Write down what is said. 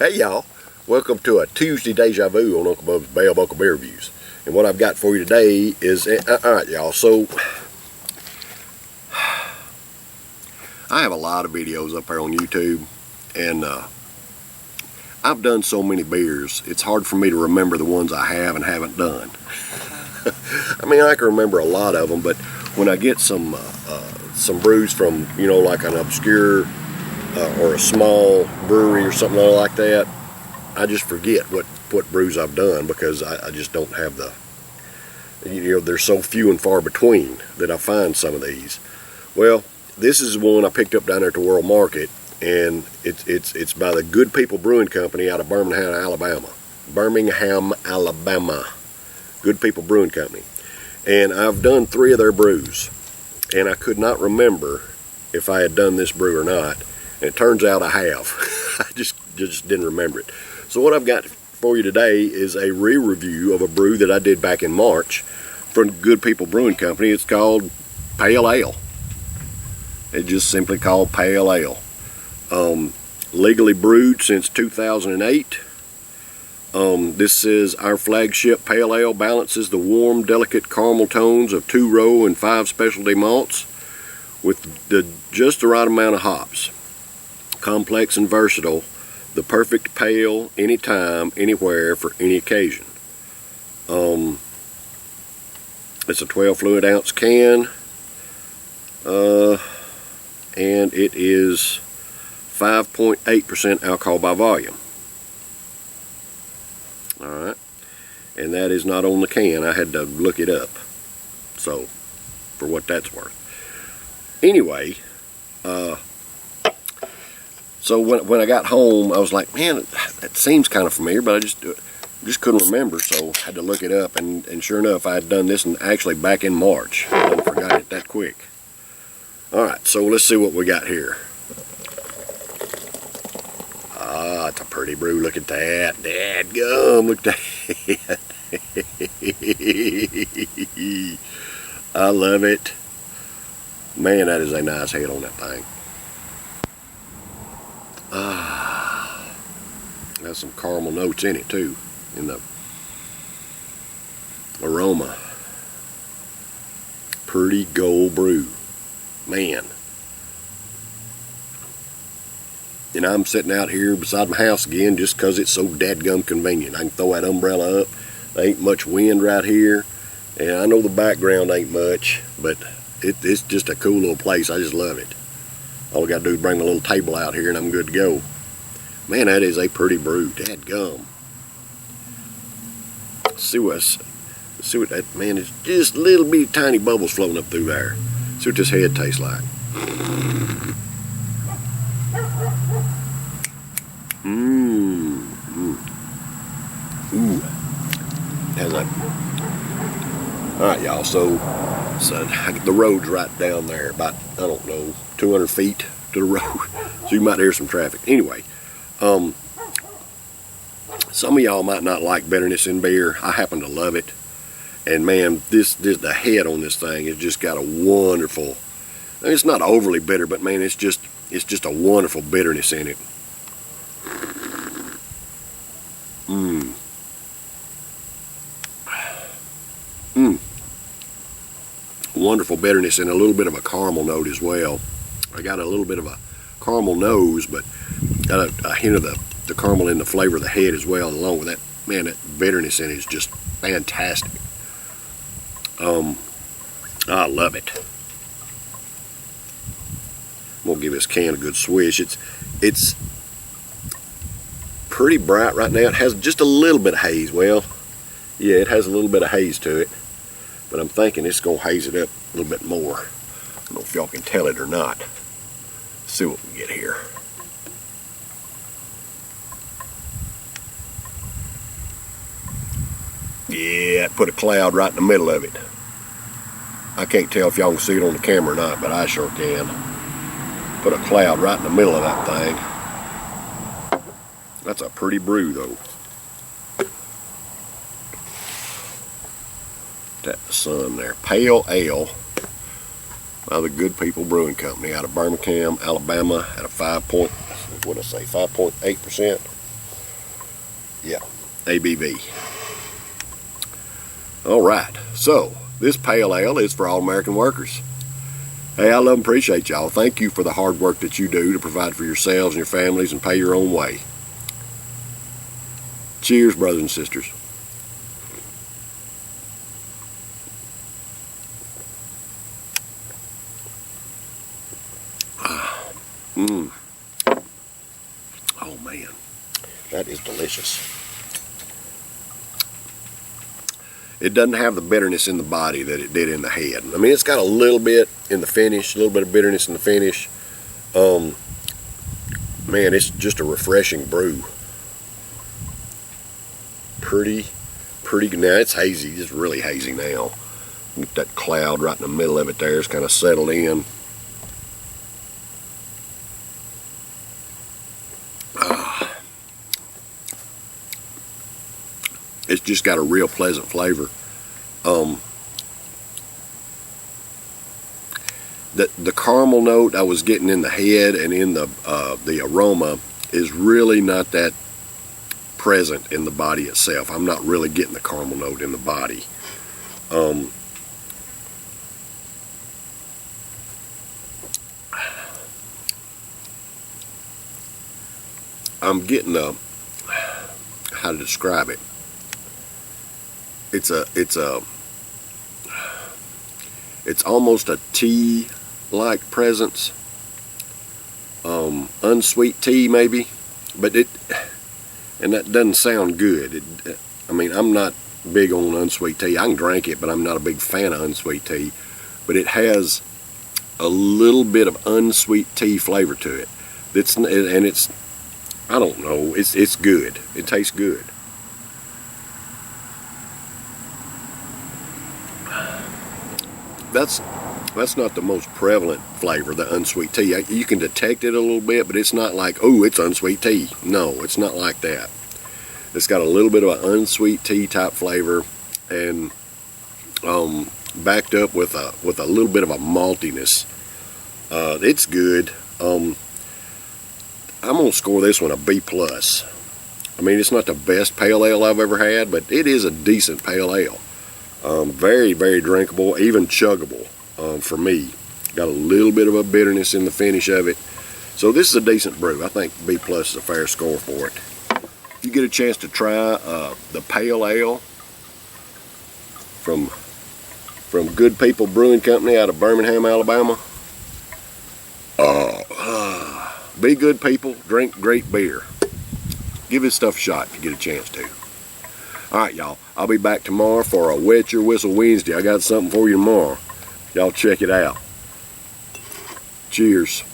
Hey y'all, welcome to a Tuesday Deja Vu on Uncle Bub's Bell Buckle Beer Reviews. And what I've got for you today is, alright y'all, so I have a lot of videos up there on YouTube, and I've done so many beers, it's hard for me to remember the ones I have and haven't done. I mean, I can remember a lot of them, but when I get some brews from, you know, like an obscure or a small brewery or something like that, I just forget what brews I've done, because I just don't have the, you know, they're so few and far between that I find some of these. Well, this is one I picked up down there at the World Market, and it's by the Good People Brewing Company out of Birmingham, Alabama. Birmingham, Alabama. Good People Brewing Company. And I've done 3 of their brews, and I could not remember if I had done this brew or not. And it turns out I have. I just didn't remember it. So what I've got for you today is a re-review of a brew that I did back in March from Good People Brewing Company. It's called Pale Ale. It's just simply called Pale Ale. Legally brewed since 2008. This is our flagship Pale Ale. Balances the warm, delicate caramel tones of 2-row and 5 specialty malts with just the right amount of hops. Complex and versatile, the perfect pale anytime, anywhere, for any occasion. It's a 12 fluid ounce can, and it is 5.8% alcohol by volume. Alright, and that is not on the can. I had to look it up, so for what that's worth. Anyway, so when I got home, I was like, man, it seems kind of familiar, but I just couldn't remember, so I had to look it up, and sure enough, I had done this actually back in March. I forgot it that quick. Alright, so let's see what we got here. Ah, it's a pretty brew. Look at that. Dadgum, look at that. I love it. Man, that is a nice head on that thing. Has some caramel notes in it too, in the aroma. Pretty gold brew, man. And I'm sitting out here beside my house again just because it's so dadgum convenient. I can throw that umbrella up. There ain't much wind right here, and I know the background ain't much, but it's just a cool little place. I just love it. All I got to do is bring a little table out here and I'm good to go. Man, that is a pretty brew. Dadgum. See what that, man, it's just little bitty tiny bubbles floating up through there. See what this head tastes like. Ooh. Has a, alright y'all, so the road's right down there, about, I don't know, 200 feet to the road, so you might hear some traffic. Anyway, some of y'all might not like bitterness in beer. I happen to love it, and man, the head on this thing has just got a wonderful, I mean, it's not overly bitter, but man, it's just a wonderful bitterness in it. Wonderful bitterness and a little bit of a caramel note as well. I got a little bit of a caramel nose, but got a hint of the caramel in the flavor of the head as well, along with that, man, that bitterness in it is just fantastic. I love it. I'm gonna give this can a good swish. It's pretty bright right now. It has just a little bit of haze. Well, yeah, it has a little bit of haze to it, but I'm thinking it's gonna haze it up a little bit more. I don't know if y'all can tell it or not. Let's see what we get here. Yeah, it put a cloud right in the middle of it. I can't tell if y'all can see it on the camera or not, but I sure can. Put a cloud right in the middle of that thing. That's a pretty brew though. At the sun there. Pale Ale by the Good People Brewing Company out of Birmingham, Alabama, at a 5.8%. Yeah, ABV. All right, so this pale ale is for all American workers. Hey, I love and appreciate y'all. Thank you for the hard work that you do to provide for yourselves and your families and pay your own way. Cheers, brothers and sisters. Oh man, that is delicious. It doesn't have the bitterness in the body that it did in the head. I mean, it's got a little bit in the finish, a little bit of bitterness in the finish. Man, it's just a refreshing brew. Pretty good. Now it's hazy. It's really hazy now. Get that cloud right in the middle of it there. It's kind of settled in. It's just got a real pleasant flavor. The caramel note I was getting in the head and in the aroma is really not that present in the body itself. I'm not really getting the caramel note in the body. I'm getting how to describe it. It's almost a tea-like presence, unsweet tea maybe, but and that doesn't sound good. I mean, I'm not big on unsweet tea. I can drink it, but I'm not a big fan of unsweet tea. But it has a little bit of unsweet tea flavor to it. It's I don't know. It's good. It tastes good. That's not the most prevalent flavor, the unsweet tea. You can detect it a little bit, but it's not like, oh, it's unsweet tea. No, it's not like that. It's got a little bit of an unsweet tea type flavor, and backed up with a little bit of a maltiness. It's good. I'm gonna score this one a B+. I mean, it's not the best pale ale I've ever had, but it is a decent pale ale. Very, very drinkable, even chuggable for me. Got a little bit of a bitterness in the finish of it. So this is a decent brew. I think B+ is a fair score for it. If you get a chance to try the pale ale from Good People Brewing Company out of Birmingham, Alabama, be good people, drink great beer. Give this stuff a shot if you get a chance to. Alright, y'all. I'll be back tomorrow for a Wet Your Whistle Wednesday. I got something for you tomorrow. Y'all check it out. Cheers.